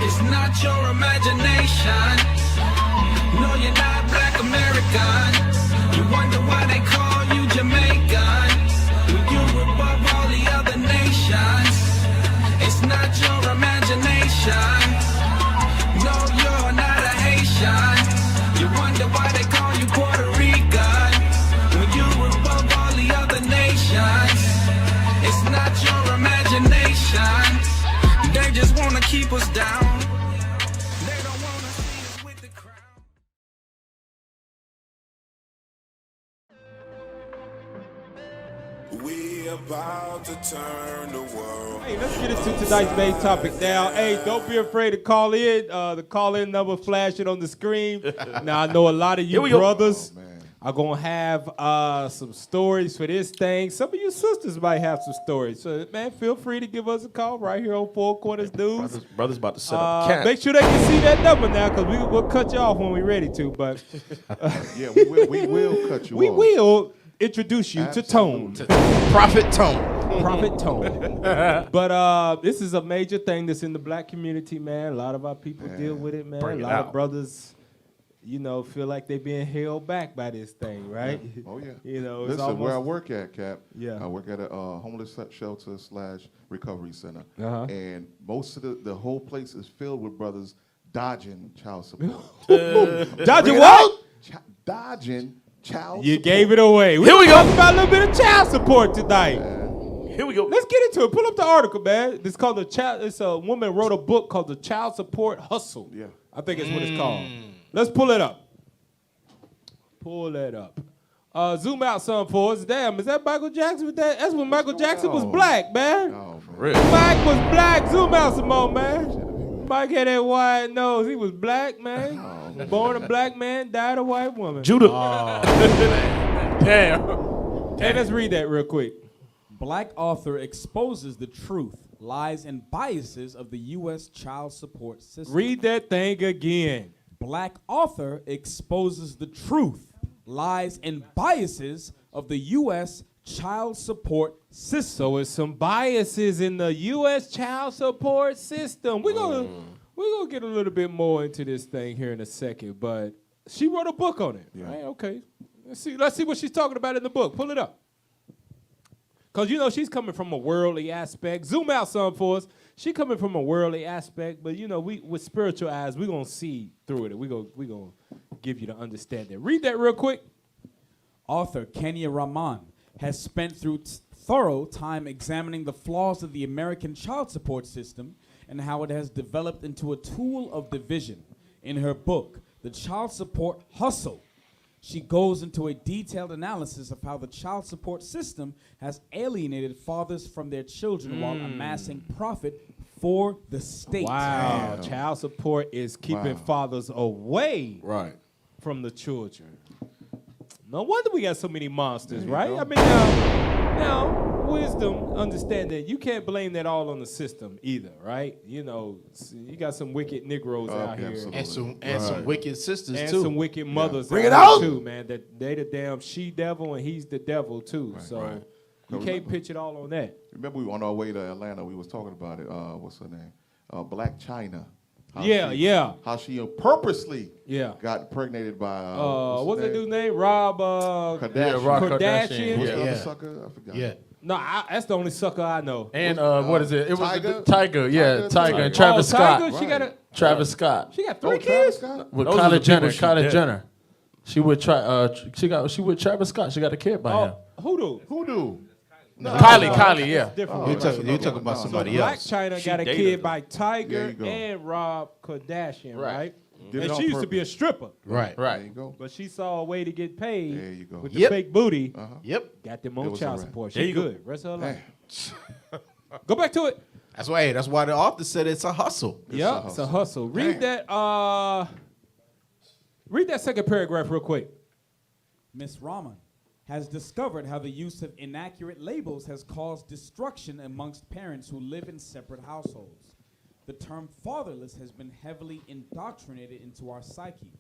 It's not your imagination. No, you're not black American. You wonder why they call you Jamaican. When you're above all the other nations. It's not your imagination. No, you're not a Haitian. You wonder why they call you Puerto Rican. When you're above all the other nations. It's not your imagination. They just want to keep us down. They don't want to see us with the crown. We about to turn the world. Hey, let's get into tonight's main topic now. Hey, don't be afraid to call in. The call-in number flashing on the screen. Now, I know a lot of you brothers are going to have some stories for this thing. Some of you sisters might have some stories. So, man, feel free to give us a call right here on Four Corners News. Brothers about to set up camp. Make sure they can see that number now, because we'll cut you off when we're ready to. But yeah, we will cut you off. We will introduce you to Tone. Prophet Tone. Prophet Tone. But this is a major thing that's in the black community, man. A lot of our people deal with it, man. Bring a it lot out. of brothers, you know, feel like they're being held back by this thing, right? Yeah. Oh, yeah. You know, it's Listen, almost, where I work at, Cap, Yeah. I work at a homeless shelter / recovery center. Uh-huh. And most of the whole place is filled with brothers dodging child support. Dodging what? Dodging child You support. gave it away. Here we go. Talk about a little bit of child support tonight. Here we go. Let's get into it. Pull up the article, man. It's called It's a woman wrote a book called The Child Support Hustle. Yeah. I think it's what it's called. Let's pull it up. Pull that up. Zoom out some for us. Damn, is that Michael Jackson with that? That's when Michael Jackson was black, man. Oh, man. Really? Mike was black. Zoom out some more, man. Mike had that wide nose. He was black, man. Born a black man, died a white woman. Judah. Damn. Hey, let's read that real quick. Black author exposes the truth, lies, and biases of the U.S. child support system. Read that thing again. Black author exposes the truth, lies, and biases of the U.S. child support system. So it's some biases in the U.S. child support system. We're gonna get a little bit more into this thing here in a second, but she wrote a book on it. Yeah. Right? Okay. Let's see what she's talking about in the book. Pull it up. Because, you know, she's coming from a worldly aspect. Zoom out some for us. She coming from a worldly aspect, but, you know, we with spiritual eyes, we're going to see through it. We're going to give you the understanding. Read that real quick. Author Kenya Rahman has spent thorough time examining the flaws of the American child support system and how it has developed into a tool of division. In her book, The Child Support Hustle, she goes into a detailed analysis of how the child support system has alienated fathers from their children while amassing profit for the state. Wow. Child support is keeping fathers away Right. from the children. No wonder we got so many monsters, right? go. I mean, now, wisdom, understanding, you can't blame that all on the system either, right? You know, you got some wicked Negroes out here. absolutely. And some wicked sisters And too. some wicked mothers Bring it out out! here too, man. That they the damn she-devil and he's the devil too. So you can't pitch it all on that. Remember, we were on our way to Atlanta. We was talking about it. What's her name? Black China. How How she purposely got impregnated by what's that dude's name? Rob Kardashian. Yeah, Rob Kardashian. What's the Yeah. other sucker? I forgot. Yeah. No, that's the only sucker I know. And what is it? It was Tiger? Tiger. Yeah, Tiger. And Tiger. Travis Scott. Tiger, she got a Travis Scott. she got Oh, 3 Travis kids. Scott? With Those are Kylie the Jenner. people she Kylie did. Jenner. She with she with Travis Scott. She got a kid by him. Hoodoo. Hoodoo. Kylie, yeah. Different. You talking about So somebody Black else. China She got a dated kid him. by There Tiger you go. and Rob Kardashian, right? Did it And on she used to be a purpose. stripper, Right. There Right. you go. but she saw a way to get paid There you go. with Yep. the fake booty. Yep. Got them It on was child a wrap. support. There She you go. good. Rest of her life. Damn. Go back to it. That's why the author said it's a hustle. Yeah, it's a hustle. Read that. Read that second paragraph real quick. Ms. Rahman has discovered how the use of inaccurate labels has caused destruction amongst parents who live in separate households. The term fatherless has been heavily indoctrinated into our psyche.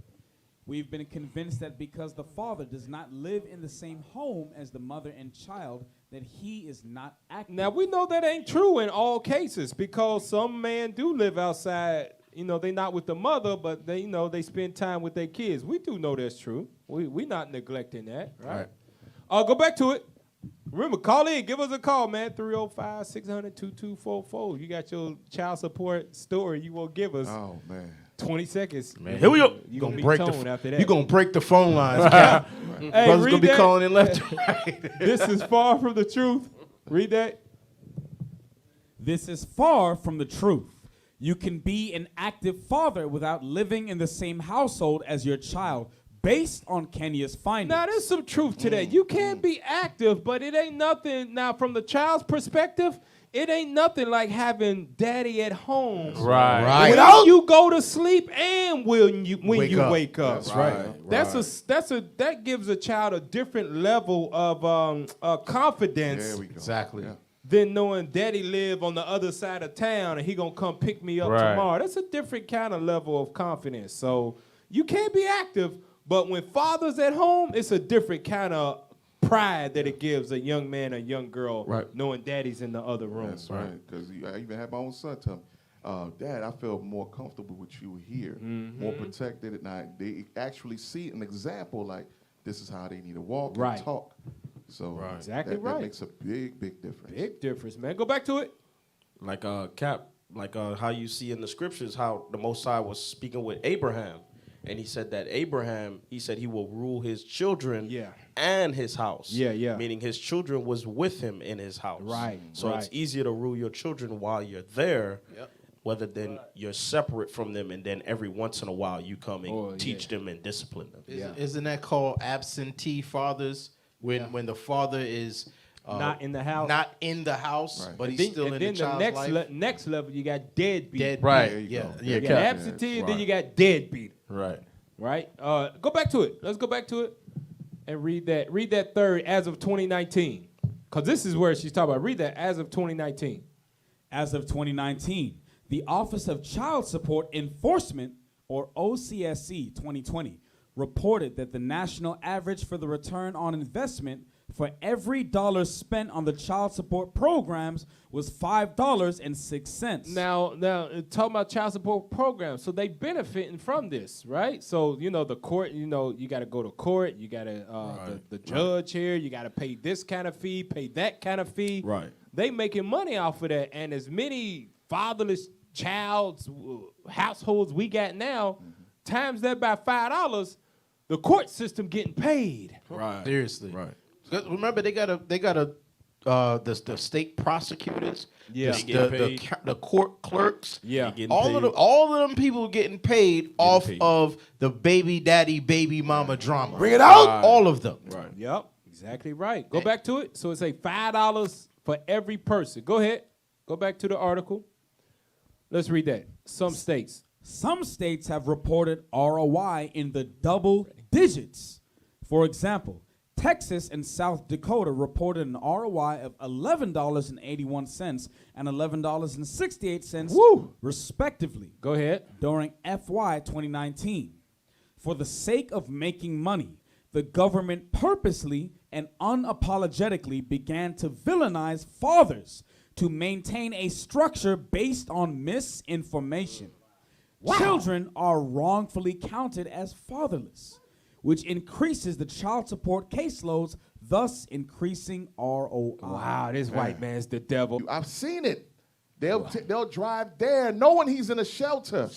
We've been convinced that because the father does not live in the same home as the mother and child, that he is not active. Now we know that ain't true in all cases because some men do live outside they not with the mother, but they, they spend time with their kids. We do know that's true. We not neglecting that, right? Go back to it. Remember, call in. Give us a call, man. 305-600-2244. You got your child support story you won't give us. Oh, man. 20 seconds. Man, here we go. You're going to be break toned after that. You're going to break the phone lines. Hey, Brothers read going to be that. calling in left and right. This is far from the truth. Read that. This is far from the truth. You can be an active father without living in the same household as your child, based on Kenya's findings. Now, there's some truth to that. You can be active, but it ain't nothing. Now, from the child's perspective, it ain't nothing like having daddy at home. Right. When you go to sleep and when you wake up. That's right. That gives a child a different level of confidence. There we go. Exactly. Yeah. Than knowing daddy live on the other side of town and he gonna come pick me up tomorrow. That's a different kind of level of confidence. So you can be active, but when father's at home, it's a different kind of pride that it gives a young man or young girl, knowing daddy's in the other room. That's right. Because I even had my own son tell me, Dad, I feel more comfortable with you here, more protected. And they actually see an example like this is how they need to walk and talk. So Exactly that makes a big, big difference. Big difference, man. Go back to it. Like Cap, like how you see in the scriptures how the Most High was speaking with Abraham. And he said that Abraham, he said he will rule his children and his house. Meaning his children was with him in his house. So it's easier to rule your children while you're there, whether than you're separate from them and then every once in a while you come and teach them and discipline them. Isn't that called absentee fathers? When the father is not in the house. Not in the house, but he's still in the child's life. And then the next level, you got deadbeat. Right. You got absentee, and then you got deadbeat. Right. Go back to it. Let's go back to it and read that. Read that third as of 2019. Because this is where she's talking about. Read that as of 2019. As of 2019, the Office of Child Support Enforcement, or OCSC 2020, reported that the national average for the return on investment for every dollar spent on the child support programs was $5.06. Now, talking about child support programs, so they benefiting from this, right? So, the court, you got to go to court, you got to, the judge here, you got to pay this kind of fee, pay that kind of fee. They making money off of that, and as many fatherless households we got now, times that by $5, the court system getting paid. Seriously. Remember, they got the state prosecutors, the court clerks, all of them people getting paid off of the baby daddy, baby mama drama. Bring it out. All of them. Yep, exactly right. Go back to it. So it's a $5 for every person. Go ahead. Go back to the article. Let's read that. Some states have reported ROI in the double digits. For example, Texas and South Dakota reported an ROI of $11.81 and $11.68, respectively. Go ahead. During FY 2019. For the sake of making money, the government purposely and unapologetically began to villainize fathers to maintain a structure based on misinformation. Children are wrongfully counted as fatherless, which increases the child support caseloads, thus increasing ROI. Wow, this white man's the devil. I've seen it. They'll drive there knowing he's in a shelter.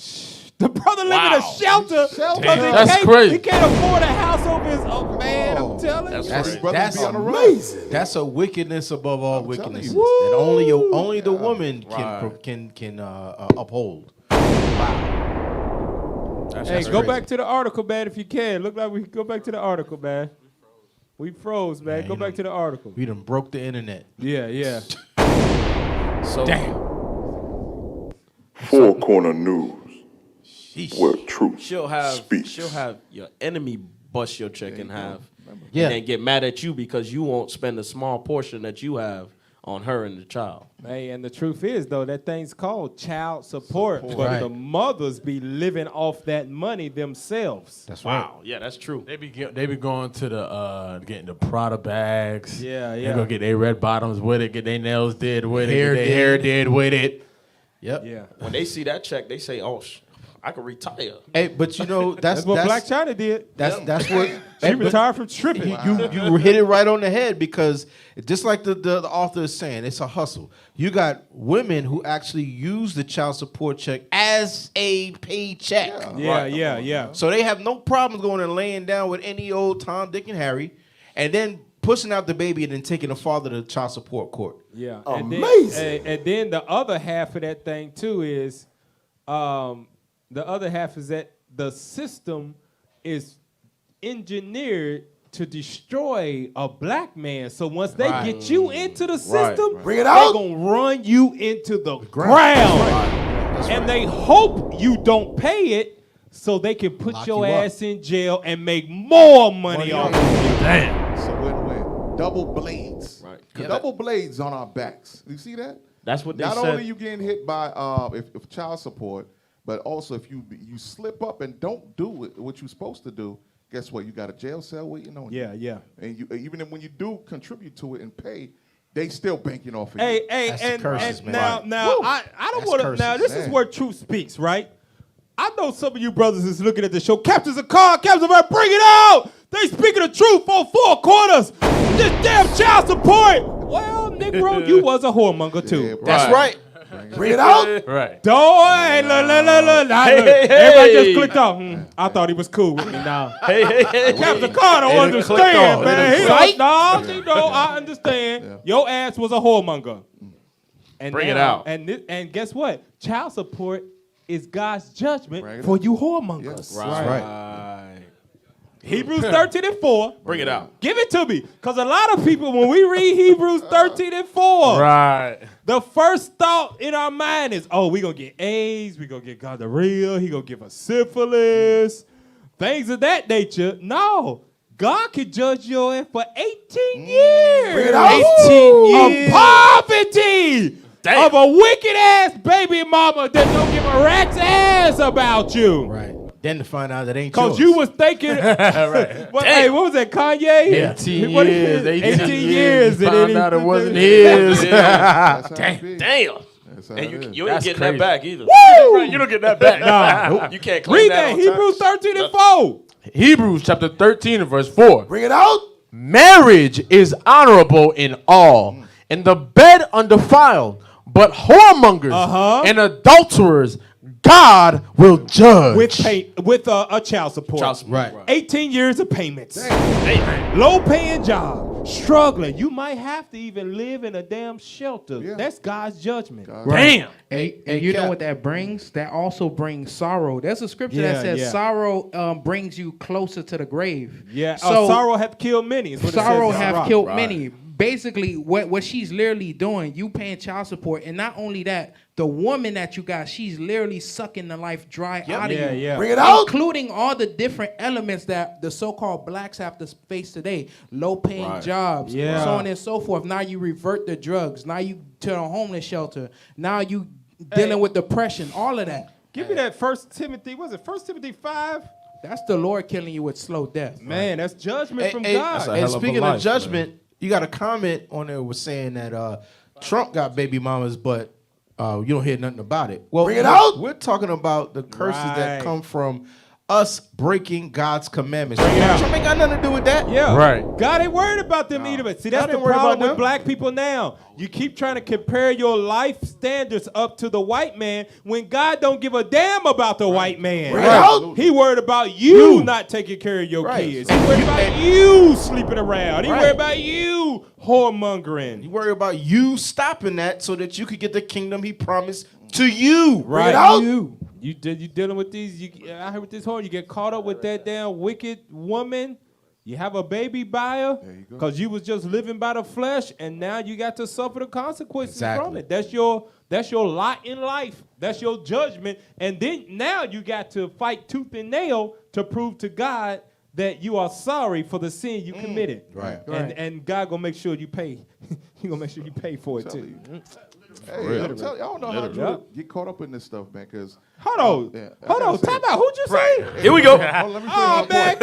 The brother live in a shelter. That's crazy. He can't afford a house over his own man. I'm telling you. That's amazing. That's a wickedness above all wickednesses that only the woman can uphold. Hey, go back to the article, man, if you can. Look like we can go back to the article, man. We froze, man. Go back to the article. We done broke the internet. Yeah. So damn. Four Corner News, where truth she'll have your enemy bust your check in half, and then get mad at you because you won't spend a small portion that you have on her and the child. Hey, and the truth is, though, that thing's called child support. But the mothers be living off that money themselves. That's right. Wow. Yeah, that's true. They be going to the getting the Prada bags. Yeah. They go get their red bottoms with it, get their nails did with it, get their hair did with it. Yep. Yeah. When they see that check, they say, "Oh, I could retire. Hey, but you know That's what Black China did. That's what She retired from stripping. You hit it right on the head, because just like the author is saying, it's a hustle. You got women who actually use the child support check as a paycheck. Yeah. So they have no problem going and laying down with any old Tom, Dick, and Harry, and then pushing out the baby and then taking the father to child support court. Yeah, amazing. And then the other half of that thing too is, that the system is engineered to destroy a black man. So once they get you into the system, Bring it out. they're gonna run you into the ground. And they hope you don't pay it so they can put your ass in jail and make more money off of you. Damn. So win-win. Double blades. Right. Double blades on our backs. You see that? That's what they Not said. only you getting hit by if child support, but also if you slip up and don't do what you're supposed to do, guess what? You got a jail cell waiting on you. Yeah. And you even when you do contribute to it and pay, they still banking off of Hey, you. hey, That's the and curses, man. now I don't That's want to. curses, Now this is man. where truth speaks, right? I know some of you brothers is looking at the show. Captain's a car, Captain's a bring it out. They speaking the truth for 4 quarters. This damn child support. Well, Negro, you was a whoremonger too. Yeah, bro. That's right. Bring it out. Right. Hey, look. Everybody just clicked off. I thought he was cool with me now. Captain Carter don't understand, man. I understand. Yeah. Your ass was a whoremonger. And Bring it out. And guess what? Child support is God's judgment Bring it for out. you whoremongers. Yes. Right. Hebrews 13 and 4. Bring it out. Give it to me. Because a lot of people, when we read Hebrews 13 and 4, Right. the first thought in our mind is, oh, we going to get AIDS, we going to get gonorrhea, he going to give us syphilis, things of that nature. No. God could judge your ass for 18 years. Bring it out. 18 years. Of poverty. Damn. Of a wicked ass baby mama that don't give a rat's ass about you. Right. Then to find out that ain't Because yours. you was thinking, Right. hey, what was that, Kanye? 18 What years. is it? 18 years. and Found then out it wasn't his. his. That's how it be. Damn. That's how And it you is. ain't That's getting crazy. that back either. Right, you don't get that back. Nah. You can't claim Read that that, on Hebrews tax. 13 and 4. Hebrews chapter 13 and verse 4. Bring it out. Marriage is honorable in all, and the bed undefiled, but whoremongers and adulterers God will judge. With a child support. Child support. Right. 18 years of payments. Low paying job. Struggling. You might have to even live in a damn shelter. Yeah. That's God's judgment. Damn. And you know what that brings? That also brings sorrow. There's a scripture that says sorrow brings you closer to the grave. Yeah. So sorrow hath killed many. Is what it sorrow says in have Sirach. killed many. Basically, what she's literally doing, you paying child support, and not only that, the woman that you got, she's literally sucking the life dry out of you. Yeah. Bring it out. Including all the different elements that the so-called blacks have to face today. Low-paying jobs, so on and so forth. Now you revert to drugs. Now you to a homeless shelter. Now you dealing with depression, all of that. Give me that 1 Timothy. Was it 1 Timothy 5? That's the Lord killing you with slow death. Man, that's judgment from Hey, God. That's a and hell of a speaking life, of judgment, you got a comment on there was saying that Trump got baby mamas, but you don't hear nothing about it. Well, Bring it out. We're talking about the curses that Right. come from us breaking God's commandments. Bring it out. Trump ain't got nothing to do with that. Yeah. Right. God ain't worried about them either. But see, that's God the ain't worried problem about with them. black people now. You keep trying to compare your life standards up to the white man when God don't give a damn about the white man. Bring it out. He worried about you not taking care of your Right. kids. He worried about you sleeping around. He Right. worried about you whoremongering. You worry about you stopping that so that you could get the kingdom he promised to you. Right. it out. You dealing with these. I heard with this whole. You get caught up with that damn wicked woman. You have a baby by her because you was just living by the flesh, and now you got to suffer the consequences from it. That's your lot in life. That's your judgment. And then now you got to fight tooth and nail to prove to God that you are sorry for the sin you committed. Right. And God gonna make sure you pay. He gonna make sure you pay for it too. Hey, I'm telling you, I don't know how to get caught up in this stuff, man. Cause Hold on, time out. Who'd you say? Here we go. let me Oh man,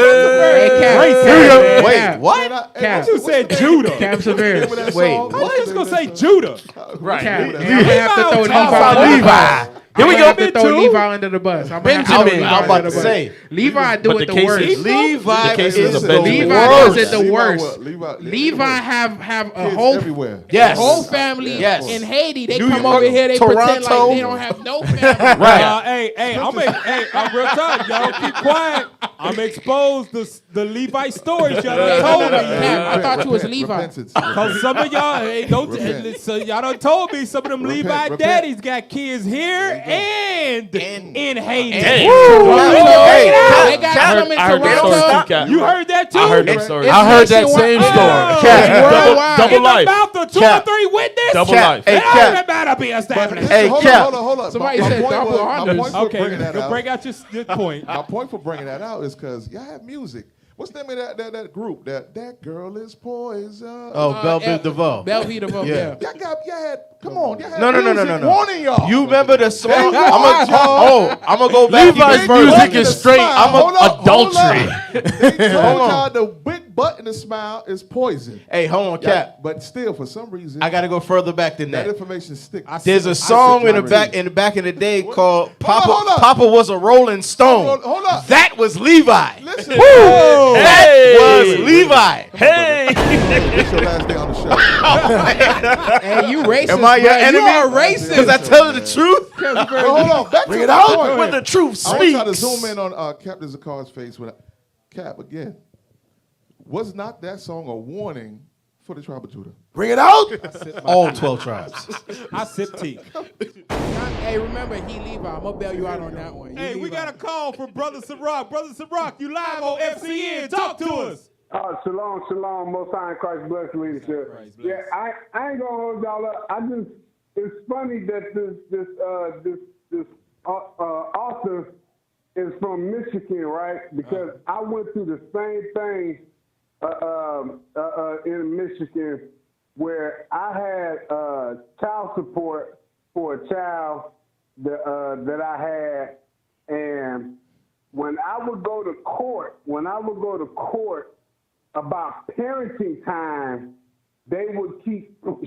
Wait, what? What you said, Judah? Cap Severus. I was just gonna say Judah. Right. Cap, you have to throw Levi Levi. Levi. Here we go. have to throw Levi under the bus. Benjamin, I'm about to say. Levi do it the worst. Levi is is the the Levi worst. does it the worst. Levi have a kids whole everywhere. Yes. whole family Yes. in Haiti. They New come York, over here. They pretend like Toronto. they don't have no family. Right. I'm real talk. Y'all keep quiet. I'm exposed the Levite stories y'all done told me. Cap, I thought you was Levi. Repentance. Cause some of y'all so y'all done told me some of them Levi repent. daddies got kids here and in Haiti. Hey, They got some in Toronto. You heard that too? I heard that story. I heard that same story. Worldwide. Double In life. the mouth of 2 or Cap. 3 witnesses. Double Cap. life. Hey, It Cap. don't matter be established. Hey, Cap. Hold on. Somebody My said point double was- my honors. point for Okay, bringing that go out- break out your point. My point for bringing that out is because y'all have music. What's the name of that group? That girl is poison. Oh, Belville DeVoe. Belvie DeVoe. Yeah. Yeah. Y'all had. Come on. Y'all had No. music warning y'all. You remember the song? There you go. I'm gonna go back. Levi's even music further. is straight Hold up. adultery. They told Hold on. y'all the big butt in the smile is poison. Hey, hold on, Cap. But still, for some reason, I gotta go further back than that that. information sticks. There's a song in the back in the day called hold up. Papa Was a Rolling Stone. Hold up. That was Levi. Listen. That was Levi. Hey. It's your last day on the show. Hey, you racist. Am I your bro. enemy? You are racist. Because I tell the truth. But hold on. Back Bring to it my out. point. When the truth I want y'all to speaks. zoom in on Captain Zakar's face. Cap, again, was not that song a warning for the tribe of Judah? Bring it out. All 12 tribes. I sip tea. Hey, remember, he Levi. I'm going to bail you out on that one. Hey, we got a call from Brother Ciroc. Brother Ciroc, you live on FCN. Talk to us. Shalom, Most High in Christ bless leadership. Christ bless. Yeah, I ain't gonna hold y'all up. It's funny that this author is from Michigan, right? Because I went through the same thing in Michigan, where I had child support for a child that I had, and when I would go to court about parenting time,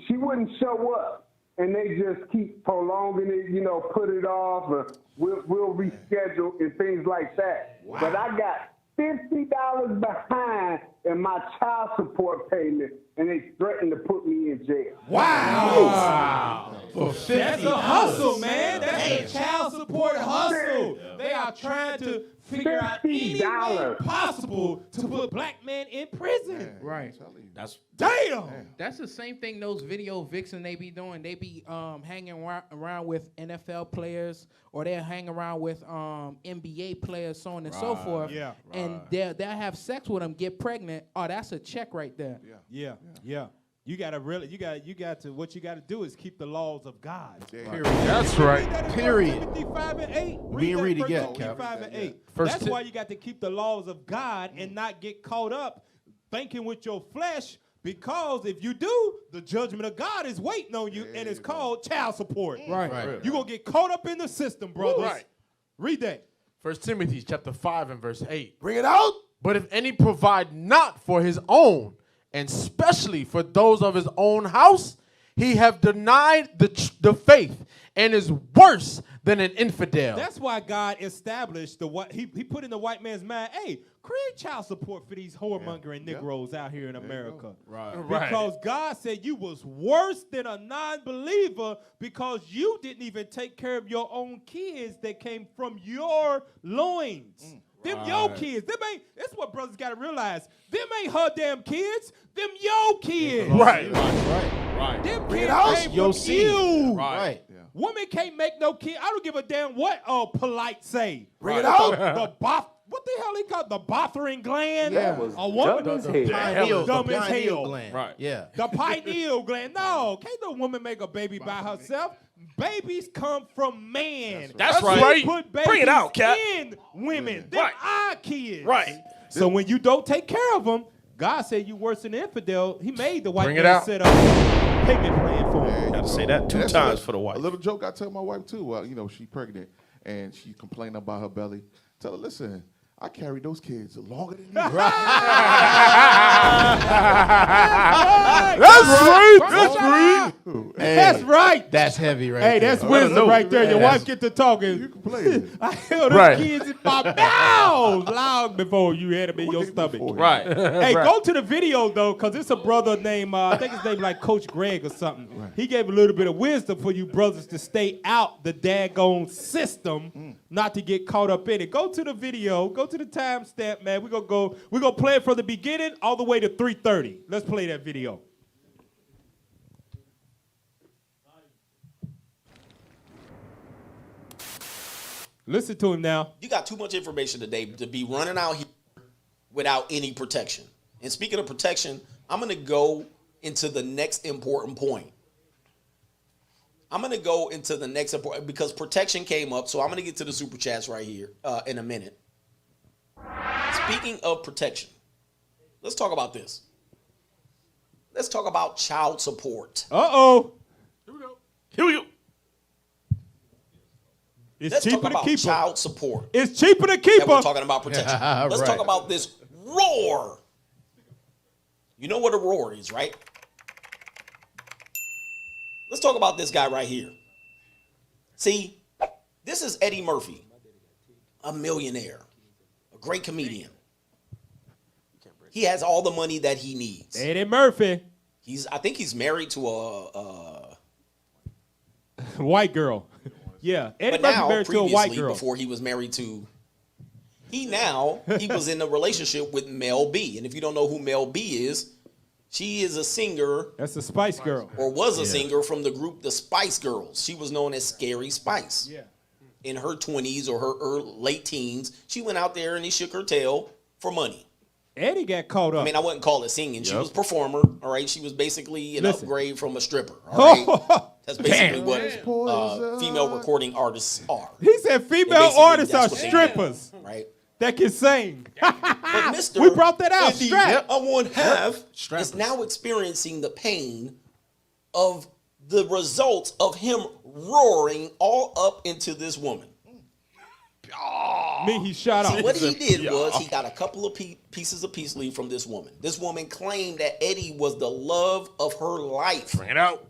she wouldn't show up, and they just keep prolonging it, put it off, or we'll reschedule and things like that. Wow. But I got $50 behind in my child support payment, and they threatened to put me in jail. Wow. That's a hustle, man. That's a child support hustle. They are trying to figure out any way possible to put black men in prison. Right. That's Damn. That's the same thing those video vixen they be doing. They be hanging around with NFL players, or they'll hang around with NBA players, so on and so forth. Yeah. And they'll have sex with them, get pregnant. Oh, that's a check right there. Yeah. You gotta what you gotta do is keep the laws of God. Period. That's right. Period. Timothy 5 and 8. We didn't read it yet, 1 Timothy Cap. 5 and 8. First That's Ti- why you got to keep the laws of God and not get caught up thinking with your flesh, because if you do, the judgment of God is waiting on you, and it's called child support. Right. You're going to get caught up in the system, brothers. Right. Read that. 1 Timothy chapter 5 and verse 8. Bring it out. But if any provide not for his own, and specially for those of his own house, he have denied the faith and is worse than an infidel. That's why God established he put in the white man's mind, hey, create child support for these whoremongering Negroes out here in America. right. Because God said you was worse than a non-believer because you didn't even take care of your own kids that came from your loins. Them your kids. That's what brothers got to realize. Them ain't her damn kids. Them your kids. Right. Them Bring kids it out. came Your from seed. you. Right. Women can't make no kid. I don't give a damn what polite say. Bring it out. What the hell they call it? The Bothering gland? Yeah. A woman The pineal, dumb as pineal hell. gland. Right. Yeah. The pineal gland. No, can't no woman make a baby by herself. Babies come from man. That's We right. put babies Bring it out, Cap. in women. Them Right. our kids. Right. So when you don't take care of them, God said you worse than an infidel. He made the white Bring it man out. set up a payment plan for him. There you Gotta go. say that two And that's times for the wife. A little joke I tell my wife too. She pregnant and she complaining about her belly. Tell her, listen, I carried those kids longer than you. That's right. That's right. That's heavy, right? Hey, that's wisdom right there. Your wife get to talking. You can play it. I held them kids in my mouth long before you had them in your stomach. Right. Hey, go to the video though, because it's a brother named I think his name like Coach Greg or something. Right. He gave a little bit of wisdom for you brothers to stay out the daggone system, not to get caught up in it. Go to the video. Go to the timestamp, man. We're gonna play it from the beginning all the way to 3:30. Let's play that video. Listen to him now. You got too much information today to be running out here without any protection. And speaking of protection, I'm going to go into the next important point. I'm going to go into the next important, because protection came up, so I'm going to get to the super chats right here in a minute. Speaking of protection, let's talk about this. Let's talk about child support. Uh-oh. Here we go. It's cheaper to keep child support. It's cheaper to keep them. We're talking about protection. Let's talk about this roar. You know what a roar is, right? Let's talk about this guy right here. See, this is Eddie Murphy, a millionaire, a great comedian. He has all the money that he needs. Eddie Murphy. I think he's married to a white girl. Yeah, Eddie but Murphy now, married to a white girl. Before he was married to, he was in a relationship with Mel B. And if you don't know who Mel B is, she is a singer. That's the Spice Girl. Or was a singer from the group The Spice Girls. She was known as Scary Spice. Yeah. In her 20s or her late teens, she went out there and he shook her tail for money. Eddie got caught up. I mean, I wouldn't call it singing. She was a performer, all right? She was basically an upgrade from a stripper, all right? That's basically what female recording artists are. He said female artists are strippers, right? That can sing. But Mr. We brought that out. Strap. I want half. Is now experiencing the pain of the results of him roaring all up into this woman. Me, he shot off. What he did was he got a couple of pieces of peace leave from this woman. This woman claimed that Eddie was the love of her life. Bring it out.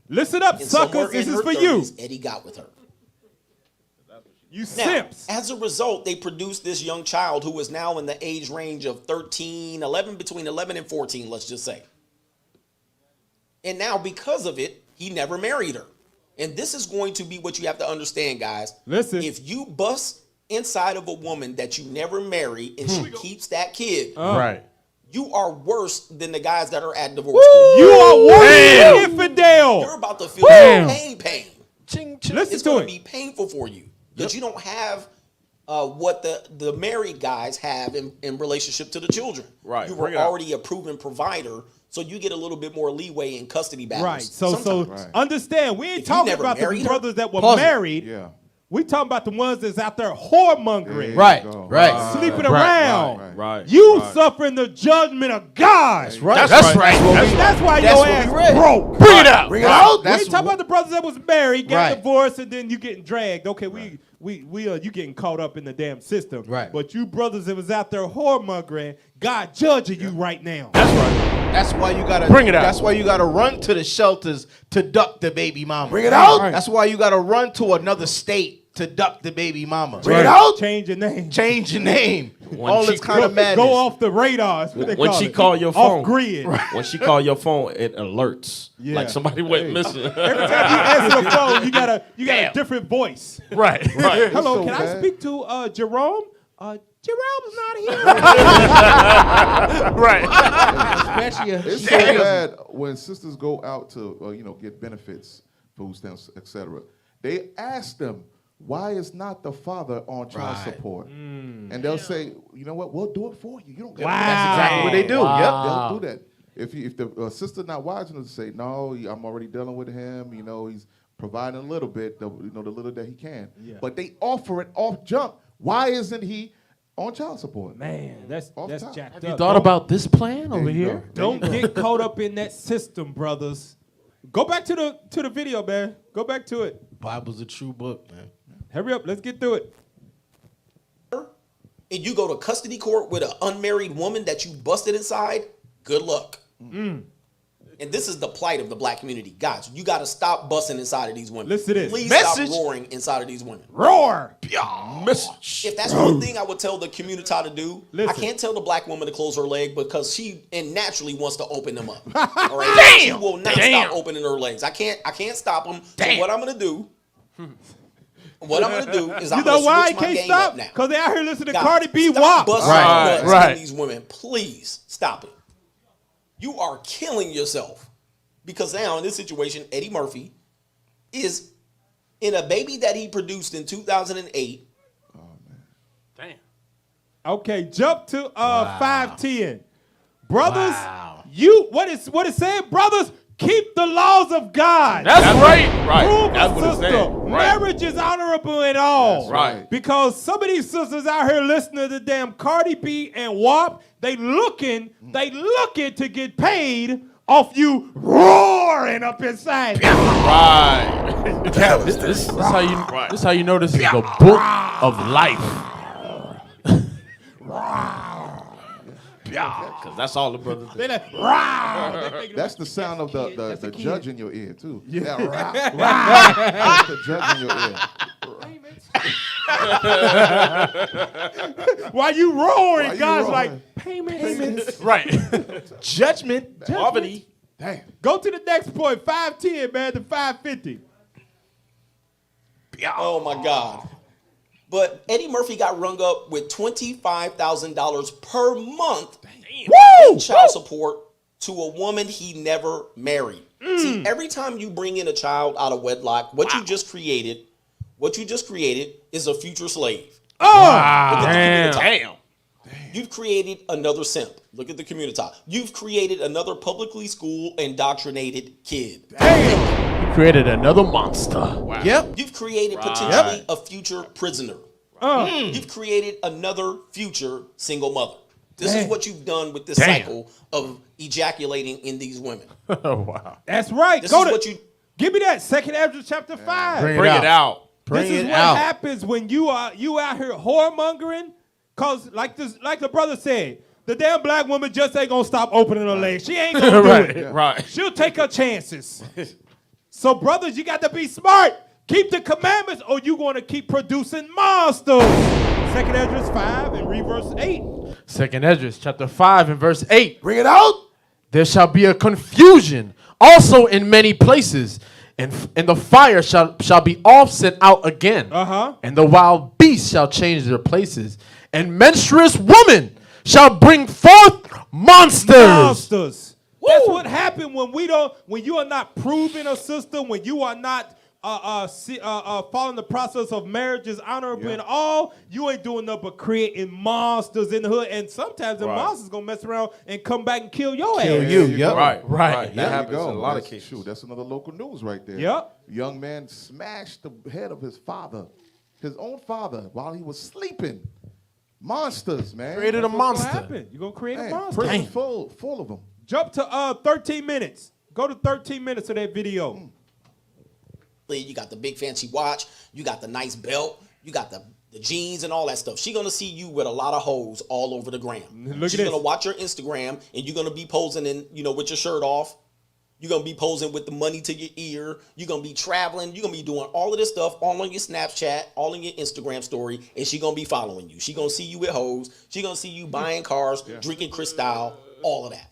Listen up, suckers. This is for you. Eddie got with her. You simps. As a result, they produced this young child who is now in the age range of 13, 11, between 11 and 14, let's just say. And now because of it, he never married her. And this is going to be what you have to understand, guys. Listen. If you bust inside of a woman that you never marry and she keeps that kid, Right. you are worse than the guys that are at divorce court. You are worse than infidel. You're about to feel pain. Listen It's to going it. to be painful for you because you don't have what the married guys have in relationship to the children. Right. You were already a proven provider, so you get a little bit more leeway in custody battles. Right. So understand, we ain't talking about the brothers that were married. Yeah. We talking about the ones that's out there whoremongering. Right. Sleeping around. Right. You suffering the judgment of God. That's right. That's why your ass broke. Bring it out. We ain't talking about the brothers that was married, got divorced, and then you getting dragged. Okay, you getting caught up in the damn system. Right. But you brothers that was out there whoremongering, God judging you right now. That's right. That's why you gotta bring it out. That's why you gotta run to the shelters to duck the baby mama. Bring it out. That's why you gotta run to another state to duck the baby mama. Bring it out. Change your name. Change your name. When All she this kind of madness. Go off the radar. When she call your phone, off grid. when she call your phone, it alerts like somebody went missing. Every time you answer the phone, you got a different voice. Right. Hello, so can I bad. speak to Jerome? Jerome's not here. Especially It's so bad when sisters go out to get benefits, food stamps, etc. They ask them, why is not the father on child support? And they'll say, you know what, we'll do it for you. You don't get That's exactly what they do. They'll do that. If the sister not wise enough to say, no, I'm already dealing with him, he's providing a little bit, the little that he can. Yeah. But they offer it off jump. Why isn't he on child support? Man, that's jacked up. You thought about this plan over here? Don't get caught up in that system, brothers. Go back to the video, man. Go back to it. Bible's a true book, man. Hurry up, let's get through it. And you go to custody court with an unmarried woman that you busted inside, good luck. And this is the plight of the black community. Guys, you got to stop busting inside of these women. Listen to this. Please Message. stop roaring inside of these women. Roar. Message. If that's one thing I would tell the community to do, Listen. I can't tell the black woman to close her leg because she naturally wants to open them up. All right? She will not stop opening her legs. I can't stop them. So what I'm gonna do? What I'm gonna do is I'm You know gonna why I switch my can't game stop? up now. Because they out here listening to Guys, Cardi B stop WAP. busting nuts in these women. Please stop it. You are killing yourself because now in this situation, Eddie Murphy is in a baby that he produced in 2008. Damn. Okay, jump to 510. Brothers, you what it said, brothers, keep the laws of God. That's right. Prove That's a what it's sister. saying. Right. Marriage is honorable in all. That's right. Because some of these sisters out here listening to damn Cardi B and WAP, they looking to get paid off you roaring up inside. Right. This is how you know this is the book of life. Because that's all the brothers do. They like, "Rah!" That's the sound of the kid. judge in your ear, too. Yeah, That's the judge in your ear. While you roaring, While you God's roaring. like, payments. Right. Judgment. Poverty. Damn. Go to the next point, 510, man, to 550. Oh my God. But Eddie Murphy got rung up with $25,000 per month in child support to a woman he never married. See, every time you bring in a child out of wedlock, what you just created is a future slave. Oh, Damn. You've created another simp. Look at the community. You've created another publicly school indoctrinated kid. You created another monster. Wow. Yep. You've created potentially a future prisoner. You've created another future single mother. This is what you've done with this cycle of ejaculating in these women. Oh, wow. That's right. This Go is to, what you give me that. 2nd Ezra chapter 5. Bring Bring it out. This is what happens when you out here whoremongering. Cause like the brother said, the damn black woman just ain't gonna stop opening her legs. She ain't gonna do it. Right. She'll take her chances. So brothers, you got to be smart. Keep the commandments, or you gonna keep producing monsters. 2nd Ezra 5 and read verse 8. 2nd Ezra chapter 5 and verse 8. Bring it out. There shall be a confusion also in many places, and the fire shall be oft sent out again. And the wild beasts shall change their places, and menstruous women shall bring forth monsters. That's what happened when you are not proving a system, when you are not following the process of marriage is honorable in all, you ain't doing nothing but creating monsters in the hood, and sometimes the monsters gonna mess around and come back and kill your ass. Right. That happens in a lot of That's cases. true. That's another local news right there. Yep. Young man smashed the head of his father, his own father, while he was sleeping. Monsters, man. Created a monster. You're gonna create a Man, monster. prison full of them. Jump to 13 minutes. Go to 13 minutes of that video. You got the big fancy watch, you got the nice belt, you got the jeans and all that stuff. She's gonna see you with a lot of hoes all over the gram. She's gonna watch your Instagram and you're gonna be posing with your shirt off. You're gonna be posing with the money to your ear. You're gonna be traveling. You're gonna be doing all of this stuff all on your Snapchat, all in your Instagram story, and she's gonna be following you. She's gonna see you with hoes. She's gonna see you buying cars, drinking Cristal, all of that.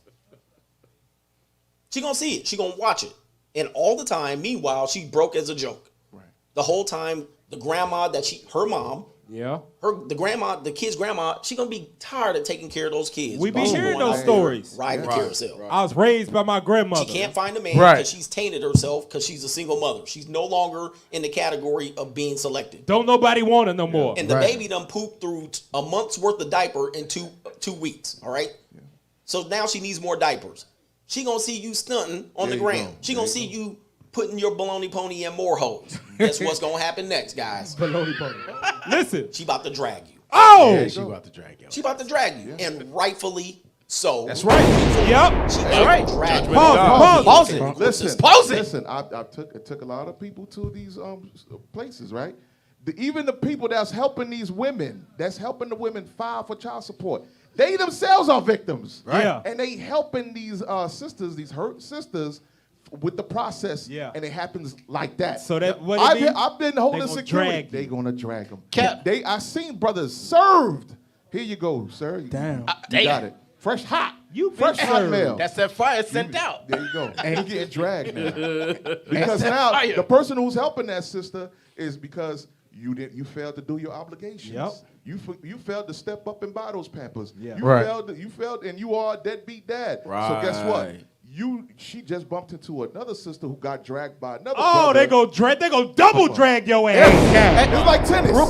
She's gonna see it. She's gonna watch it. And all the time, meanwhile, she's broke as a joke. Right. The whole time, the grandma her mom, the kid's grandma, she gonna be tired of taking care of those kids. We be hearing those stories. Riding the carousel. I was raised by my grandmother. She can't find a man because she's tainted herself because she's a single mother. She's no longer in the category of being selected. Don't nobody want her no more. And the baby done pooped through a month's worth of diaper in two weeks. All right. Yeah. So now she needs more diapers. She gonna see you stunting on the ground. She gonna see you putting your baloney pony in more holes. Guess what's gonna happen next, guys? Baloney pony. Listen. She about to drag you. Oh! Yeah, she about to drag you. She about to drag you. Yeah. And rightfully so. That's right. Yep. She about to drag you. Pause it. Listen, I took a lot of people to these places, right? Even the people that's helping these women, that's helping the women file for child support, They themselves are victims. Right. Yeah. And they helping these sisters, these hurt sisters, with the process. Yeah. And it happens like that. So that what I've been holding gonna security. drag They gonna drag them. Cap. I seen brothers served. Here you go, sir. Damn. You got it. Fresh hot. You fresh hot served. mail. That's that fire sent out. There you go. And you getting dragged now. Because now the person who's helping that sister is because you failed to do your obligations. Yep. You failed to step up and buy those Pampers. Yeah. You failed and you are a deadbeat dad. Right. So guess what? She just bumped into another sister who got dragged by another Oh, brother. they go double drag your ass. It's like tennis. Real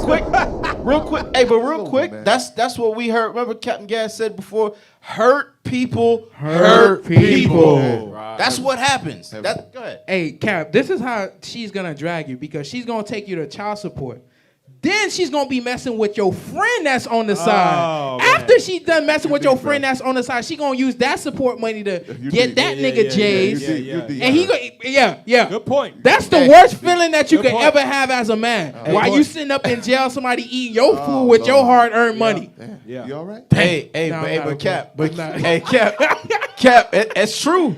quick. Hey, but real Come on, quick, man. that's what we heard. Remember Captain Gas said before, hurt people Hurt people. Right. That's what happens. Go ahead. Hey, Cap, this is how she's gonna drag you because she's gonna take you to child support. Then she's gonna be messing with your friend that's on the side. man. After she's done messing with your friend that's on the side, she gonna use that support money to get that nigga J's. And he go, Good point. That's the worst feeling that you Good could point. ever have as a man. While you point. sitting up in jail, somebody eating your food with your hard-earned money. Yeah. You all right? Hey, No, I'm not but okay. Cap, but I'm not. hey, Cap, it's true.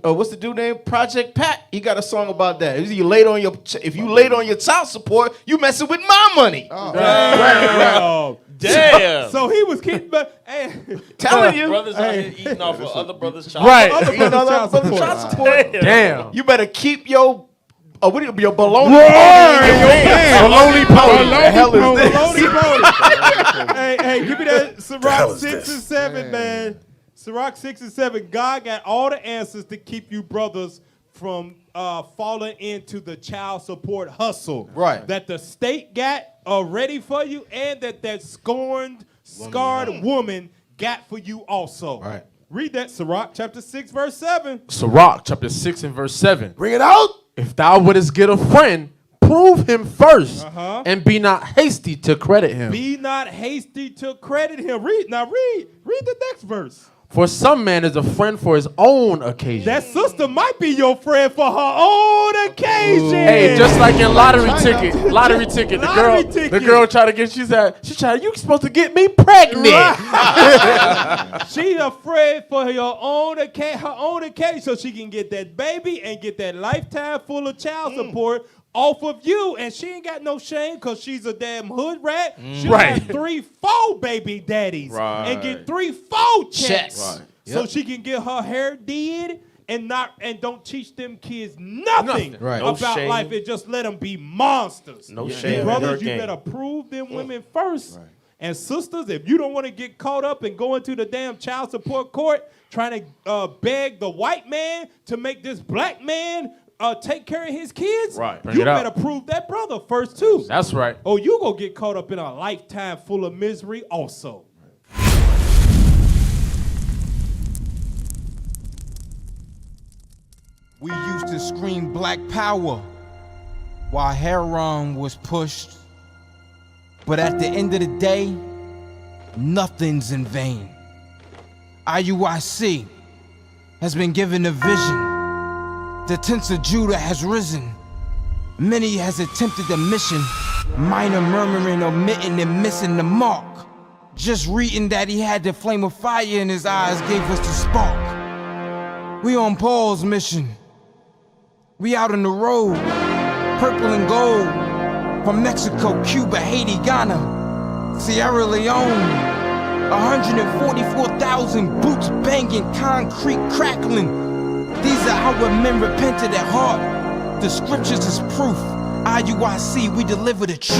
What's the dude named Project Pat? He got a song about that. If you late on your child support, you messing with my money. Right. Damn. So he was keeping, hey, Telling you, Brothers out here eating off of other brothers' child. right? Other You know, brothers' other brothers' child child support. Damn. You better keep your your baloney. Baloney pony. The hell is this? Baloney pony. Hey, give me that Ciroc 6 and 7, man. Ciroc 6 and 7. God got all the answers to keep you brothers from falling into the child support hustle. Right. That the state got ready for you, and that scarred woman got for you also. Right. Read that, Ciroc chapter 6, verse 7. Sirach chapter 6 and verse 7. Bring it out. If thou wouldest get a friend, prove him first, and be not hasty to credit him. Be not hasty to credit him. Read the next verse. For some man is a friend for his own occasion. That sister might be your friend for her own occasion. Hey, just like in lottery ticket. The girl tried to get. She tried. You supposed to get me pregnant. She afraid for her own occasion, so she can get that baby and get that lifetime full of child support off of you, and she ain't got no shame because she's a damn hood rat. She'll have 3-4 baby daddies and get 3-4 checks, so she can get her hair did and don't teach them kids nothing about life. And just let them be monsters. No shame. Brothers, you better prove them women first. And sisters, if you don't want to get caught up and go into the damn child support court trying to beg the white man to make this black man take care of his kids, you better prove that brother first too. That's right. Oh, you gonna get caught up in a lifetime full of misery also. We used to scream black power while heroin was pushed. But at the end of the day, nothing's in vain. IUIC has been given a vision. The tents of Judah has risen. Many has attempted the mission. Minor murmuring, omitting, and missing the mark. Just reading that he had the flame of fire in his eyes gave us the spark. We on Paul's mission. We out on the road, purple and gold. From Mexico, Cuba, Haiti, Ghana, Sierra Leone. 144,000 boots banging, concrete crackling. These are our men repented at heart. The scriptures is proof. IUIC, we deliver the truth.